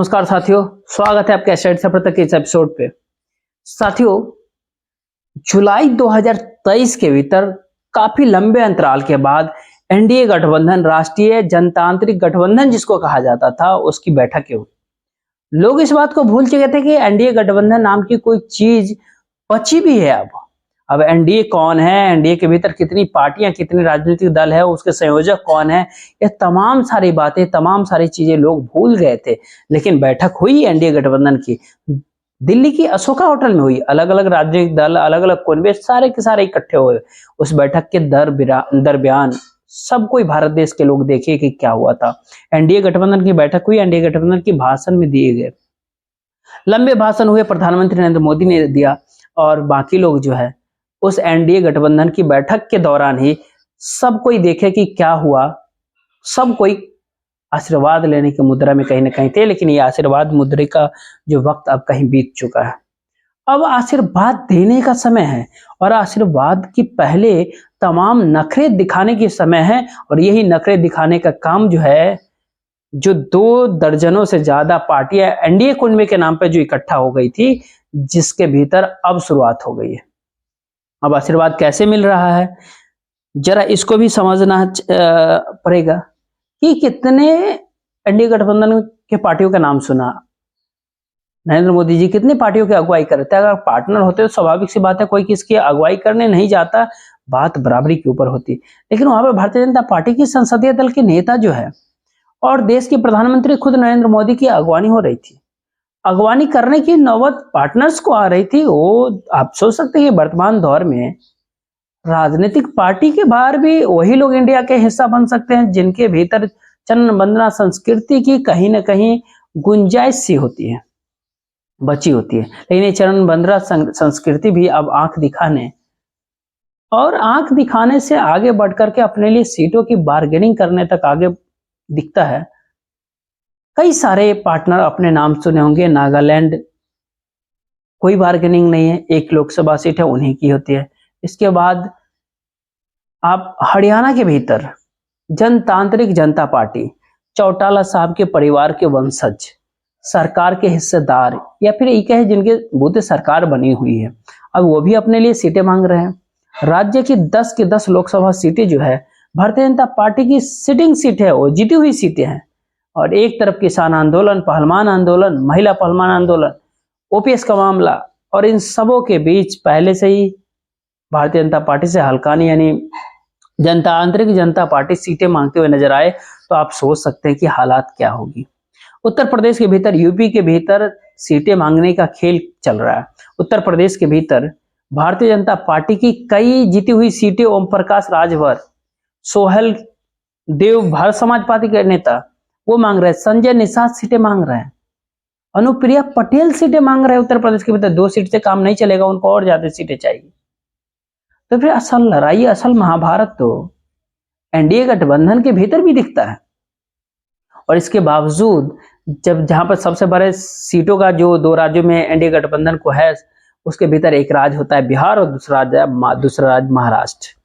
नमस्कार साथियों, स्वागत है आपके स्टडी सफर तक के इस एपिसोड पे। साथियों, जुलाई 2023 के भीतर काफी लंबे अंतराल के बाद एनडीए गठबंधन, राष्ट्रीय जनतांत्रिक गठबंधन जिसको कहा जाता था, उसकी बैठकें हुई। लोग इस बात को भूल चुके थे कि एनडीए गठबंधन नाम की कोई चीज बची भी है। अब एनडीए कौन है, एनडीए के भीतर कितनी पार्टियां, कितने राजनीतिक दल है, उसके संयोजक कौन है, ये तमाम सारी बातें, तमाम सारी चीजें लोग भूल गए थे। लेकिन बैठक हुई एनडीए गठबंधन की, दिल्ली की अशोका होटल में हुई। अलग अलग राजनीतिक दल, अलग अलग कुनबे, सारे के सारे इकट्ठे हुए। उस बैठक के दरमियान सब कोई भारत देश के लोग देखे कि क्या हुआ था। एनडीए गठबंधन की बैठक हुई। एनडीए गठबंधन की भाषण में दिए गए लंबे भाषण हुए, प्रधानमंत्री नरेंद्र मोदी ने दिया, और बाकी लोग जो है उस एनडीए गठबंधन की बैठक के दौरान ही सब कोई देखे कि क्या हुआ। सब कोई आशीर्वाद लेने की मुद्रा में कहीं ना कहीं थे, लेकिन ये आशीर्वाद मुद्रा का जो वक्त अब कहीं बीत चुका है। अब आशीर्वाद देने का समय है, और आशीर्वाद की पहले तमाम नखरे दिखाने के समय है। और यही नखरे दिखाने का काम जो है, जो 2 दर्जनों से ज्यादा पार्टियां एनडीए कुनबे के नाम पे जो इकट्ठा हो गई थी, जिसके भीतर अब शुरुआत हो गई है। अब आशीर्वाद कैसे मिल रहा है, जरा इसको भी समझना पड़ेगा कि कितने एनडीए गठबंधन के पार्टियों का नाम सुना। नरेंद्र मोदी जी कितनी पार्टियों की अगुवाई करते हैं। अगर पार्टनर होते तो स्वाभाविक सी बात है, कोई किसकी अगुवाई करने नहीं जाता, बात बराबरी के ऊपर होती। लेकिन वहां पर भारतीय जनता पार्टी की संसदीय दल के नेता जो है और देश के प्रधानमंत्री खुद नरेंद्र मोदी की अगवानी हो रही थी। अगवानी करने की नौबत पार्टनर्स को आ रही थी। वो आप सोच सकते हैं, वर्तमान दौर में राजनीतिक पार्टी के बाहर भी वही लोग इंडिया के हिस्सा बन सकते हैं जिनके भीतर चरण वंदना संस्कृति की कहीं ना कहीं गुंजाइश सी होती है, बची होती है। लेकिन ये चरण वंदना संस्कृति भी अब आंख दिखाने और आंख दिखाने से आगे बढ़ करके अपने लिए सीटों की बार्गेनिंग करने तक आगे दिखता है। कई सारे पार्टनर अपने नाम सुने होंगे। नागालैंड कोई बार्गेनिंग नहीं है, 1 लोकसभा सीट है, उन्हीं की होती है। इसके बाद आप हरियाणा के भीतर जनतांत्रिक जनता पार्टी, चौटाला साहब के परिवार के वंशज, सरकार के हिस्सेदार, या फिर ये कहे जिनके बूते सरकार बनी हुई है, अब वो भी अपने लिए सीटें मांग रहे हैं। राज्य की 10 की 10 लोकसभा सीटें जो है भारतीय जनता पार्टी की सिटिंग सीट है, वो जीती हुई सीटें हैं। और एक तरफ किसान आंदोलन, पहलवान आंदोलन, महिला पहलवान आंदोलन, ओपीएस का मामला, और इन सबों के बीच पहले से ही भारतीय जनता पार्टी से हल्कानी यानी जनतांत्रिक जनता पार्टी सीटें मांगते हुए नजर आए, तो आप सोच सकते हैं कि हालात क्या होगी। उत्तर प्रदेश के भीतर, यूपी के भीतर सीटें मांगने का खेल चल रहा है। उत्तर प्रदेश के भीतर भारतीय जनता पार्टी की कई जीती हुई सीटें ओम प्रकाश राजभर, सोहेल देव, भारत समाज पार्टी के नेता, वो मांग रहे हैं। संजय निषाद सीटें मांग रहे हैं। अनुप्रिया पटेल सीटें मांग रहे हैं। उत्तर प्रदेश के भीतर 2 सीट से काम नहीं चलेगा, उनको और ज्यादा सीटें चाहिए। तो फिर असल लड़ाई, असल महाभारत तो एनडीए गठबंधन के भीतर भी दिखता है। और इसके बावजूद जब जहां पर सबसे बड़े सीटों का जो 2 राज्यों में एनडीए गठबंधन को है, उसके भीतर एक राज्य होता है बिहार और दूसरा राज्य महाराष्ट्र।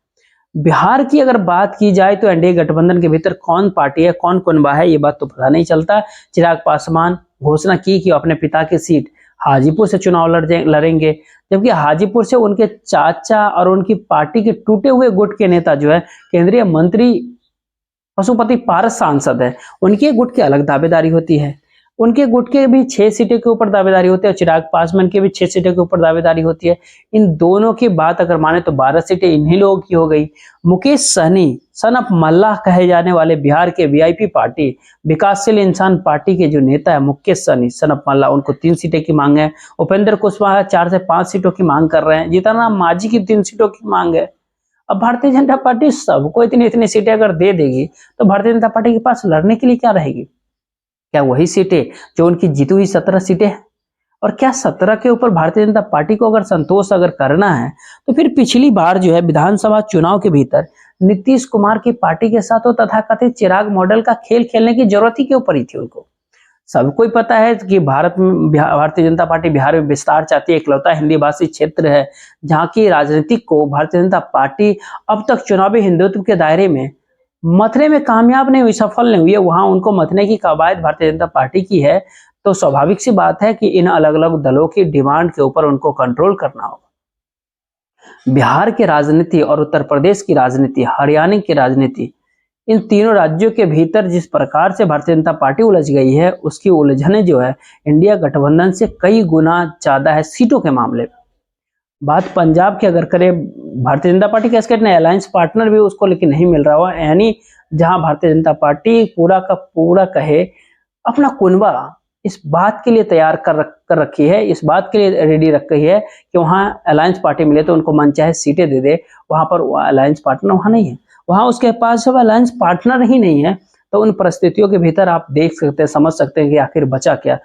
बिहार की अगर बात की जाए तो एनडीए गठबंधन के भीतर कौन पार्टी है, कौन कुनबा है, ये बात तो पता नहीं चलता। चिराग पासवान घोषणा की कि अपने पिता की सीट हाजीपुर से चुनाव लड़ेंगे, जबकि हाजीपुर से उनके चाचा और उनकी पार्टी के टूटे हुए गुट के नेता जो है, केंद्रीय मंत्री पशुपति पारस सांसद है, उनके गुट की अलग दावेदारी होती है। उनके गुट के भी 6 सीटें के ऊपर दावेदारी होती है, और चिराग पासवान के भी 6 सीटें के ऊपर दावेदारी होती है। इन दोनों की बात अगर माने तो 12 सीटें इन्हीं लोगों की हो गई। मुकेश सहनी, सन ऑफ मल्लाह कहे जाने वाले बिहार के वीआईपी पार्टी विकासशील इंसान पार्टी के जो नेता है मुकेश सहनी, सन ऑफ मल्लाह, उनको 3 सीटें की मांग है। उपेंद्र कुशवाहा 4 से 5 सीटों की मांग कर रहे हैं। जीतन राम मांझी की 3 सीटों की मांग है। अब भारतीय जनता पार्टी सबको इतनी सीटें अगर दे देगी, तो भारतीय जनता पार्टी के पास लड़ने के लिए क्या रहेगी? क्या वही सीटें जो उनकी जीती हुई 17 सीटें हैं? और क्या 17 के ऊपर भारतीय जनता पार्टी को अगर संतोष अगर करना है, तो फिर पिछली बार जो है विधानसभा चुनाव के भीतर नीतीश कुमार की पार्टी के साथ वो तथाकथित चिराग मॉडल का खेल खेलने की जरूरत ही क्यों पड़ी थी उनको? सबको ही पता है कि भारतीय जनता पार्टी बिहार में विस्तार चाहती है। इकलौता हिंदी भाषी क्षेत्र है जहां की राजनीति को भारतीय जनता पार्टी अब तक चुनावी हिंदुत्व के दायरे में मथने में कामयाब नहीं हुई, सफल नहीं हुई है। वहां उनको मथने की कवायद भारतीय जनता पार्टी की है। तो स्वाभाविक सी बात है कि इन अलग अलग दलों की डिमांड के ऊपर उनको कंट्रोल करना होगा। बिहार की राजनीति और उत्तर प्रदेश की राजनीति, हरियाणा की राजनीति, इन तीनों राज्यों के भीतर जिस प्रकार से भारतीय जनता पार्टी उलझ गई है, उसकी उलझने जो है इंडिया गठबंधन से कई गुना ज्यादा है सीटों के मामले में। बात पंजाब की अगर करें, भारतीय जनता पार्टी का इसके अलायंस पार्टनर भी उसको लेकिन नहीं मिल रहा हुआ, यानी जहां भारतीय जनता पार्टी पूरा का पूरा कहे अपना कुनबा इस बात के लिए तैयार कर रखी है, इस बात के लिए रेडी रख रही है कि वहां अलायंस पार्टी मिले तो उनको मनचाहे सीटें दे दे। वहां पर अलायंस पार्टनर वहां नहीं है, वहां उसके पास जब अलायंस पार्टनर ही नहीं है तो उन परिस्थितियों के भीतर आप देख सकते हैं, समझ सकते हैं कि आखिर बचा क्या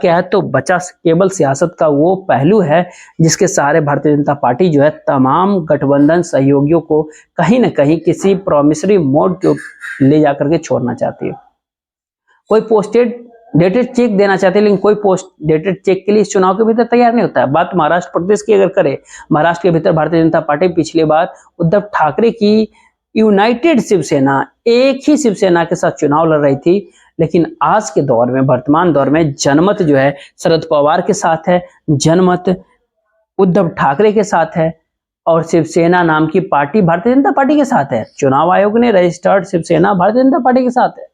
है। तो बचा केवल सियासत का वो पहलू है जिसके सहारे भारतीय जनता पार्टी जो है तमाम गठबंधन सहयोगियों को कहीं ना कहीं किसी प्रॉमिसरी मोड को ले जाकर के छोड़ना चाहती है। कोई पोस्टेड डेटेड चेक देना चाहते हैं, लेकिन कोई पोस्ट डेटेड चेक के लिए इस चुनाव के भीतर तैयार नहीं होता है। बात महाराष्ट्र प्रदेश की अगर करें, महाराष्ट्र के भीतर भारतीय जनता पार्टी पिछली बार उद्धव ठाकरे की यूनाइटेड शिवसेना, एक ही शिवसेना के साथ चुनाव लड़ रही थी, लेकिन आज के दौर में, वर्तमान दौर में जनमत जो है शरद पवार के साथ है, जनमत उद्धव ठाकरे के साथ है और शिवसेना नाम की पार्टी भारतीय जनता पार्टी के साथ है। चुनाव आयोग ने रजिस्टर्ड शिवसेना भारतीय जनता पार्टी के साथ है,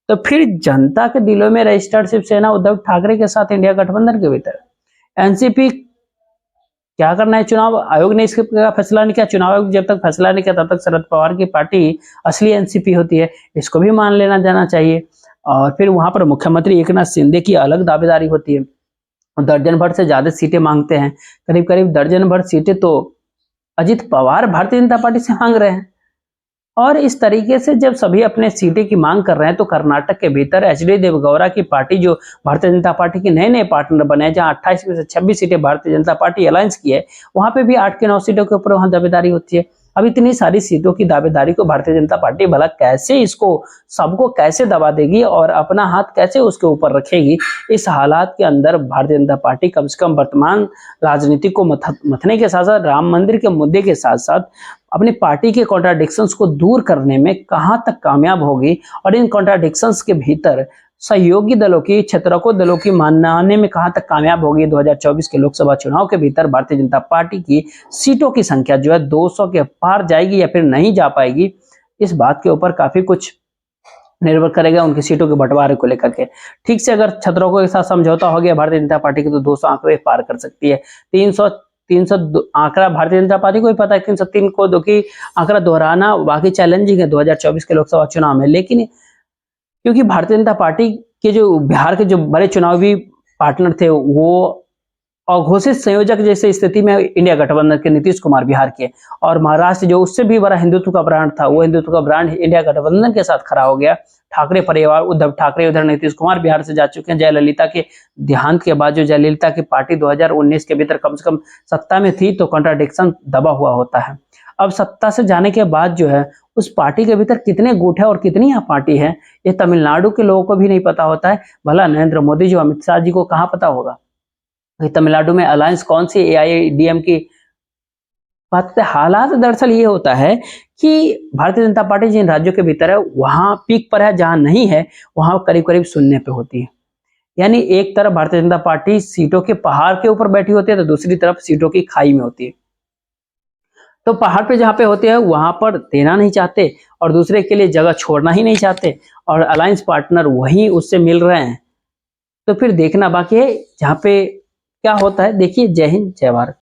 तो फिर जनता के दिलों में रजिस्टर्ड शिवसेना उद्धव ठाकरे के साथ इंडिया गठबंधन के भीतर एनसीपी क्या करना है। चुनाव आयोग ने इसका फैसला नहीं किया, चुनाव आयोग जब तक फैसला नहीं किया तब तक शरद पवार की पार्टी असली एनसीपी होती है, इसको भी मान लेना जाना चाहिए। और फिर वहां पर मुख्यमंत्री एकनाथ शिंदे की अलग दावेदारी होती है, दर्जन भर से ज्यादा सीटें मांगते हैं, करीब करीब दर्जन भर सीटें तो अजित पवार भारतीय जनता पार्टी से मांग रहे हैं। और इस तरीके से जब सभी अपने सीटें की मांग कर रहे हैं तो कर्नाटक के भीतर एचडी देवगौड़ा की पार्टी जो भारतीय जनता पार्टी के नए नए पार्टनर बने हैं, जहां 28 में से 26 सीटें भारतीय जनता पार्टी अलायंस की है, वहां पे भी 8 के 9 सीटों के ऊपर वहां दावेदारी होती है। अब इतनी सारी सीटों की दावेदारी को भारतीय जनता पार्टी भला कैसे इसको सबको कैसे दबा देगी और अपना हाथ कैसे उसके ऊपर रखेगी। इस हालात के अंदर भारतीय जनता पार्टी कम से कम वर्तमान राजनीति को मथने के साथ साथ राम मंदिर के मुद्दे के साथ साथ अपनी पार्टी के कॉन्ट्राडिक्शंस को दूर करने में कहां तक कामयाब होगी और इन कॉन्ट्राडिक्शंस के भीतर सहयोगी दलों की, क्षेत्रको दलों की मानने में कहां तक कामयाब होगी। 2024 के लोकसभा चुनाव के भीतर भारतीय जनता पार्टी की सीटों की संख्या जो है 200 के पार जाएगी या फिर नहीं जा पाएगी, इस बात के ऊपर काफी कुछ निर्भर करेगा उनकी सीटों के बंटवारे को लेकर के। ठीक से अगर क्षेत्रको के साथ समझौता हो गया भारतीय जनता पार्टी की तो 200 आंकड़े पार कर सकती है। 300 आंकड़ा भारतीय जनता पार्टी को भी पता है, 303 को दो की आंकड़ा दोहराना वाकई चैलेंजिंग है 2024 के लोकसभा चुनाव में। लेकिन क्योंकि भारतीय जनता पार्टी के जो बिहार के जो बड़े चुनावी पार्टनर थे वो अघोषित संयोजक जैसे स्थिति में इंडिया गठबंधन के नीतीश कुमार बिहार के, और महाराष्ट्र जो उससे भी बड़ा हिंदुत्व का ब्रांड था, वो हिंदुत्व का ब्रांड इंडिया गठबंधन के साथ खड़ा हो गया। ठाकरे परिवार, उद्धव ठाकरे, उधर नीतीश कुमार बिहार से जा चुके हैं। जयललिता के देहांत के बाद जो जयललिता की पार्टी 2019 के भीतर कम से कम सत्ता में थी तो कॉन्ट्राडिक्शन दबा हुआ होता है। अब सत्ता से जाने के बाद जो है उस पार्टी के भीतर कितने गुट है और कितनी यहाँ पार्टी है, ये तमिलनाडु के लोगों को भी नहीं पता होता है। भला नरेंद्र मोदी जो अमित शाह जी को कहाँ पता होगा तमिलनाडु में अलायंस कौन सी एआईएडीएम की बात। हालात दरअसल ये होता है कि भारतीय जनता पार्टी जिन राज्यों के भीतर है वहां पीक पर है, जहां नहीं है वहां करीब करीब शून्य पे होती है। यानी एक तरफ भारतीय जनता पार्टी सीटों के पहाड़ के ऊपर बैठी होती है तो दूसरी तरफ सीटों की खाई में होती है। तो पहाड़ पे जहां पे होते हैं वहां पर देना नहीं चाहते और दूसरे के लिए जगह छोड़ना ही नहीं चाहते, और अलायंस पार्टनर वहीं उससे मिल रहे हैं। तो फिर देखना बाकी है जहां पे क्या होता है। देखिए, जय हिंद, जय भारत।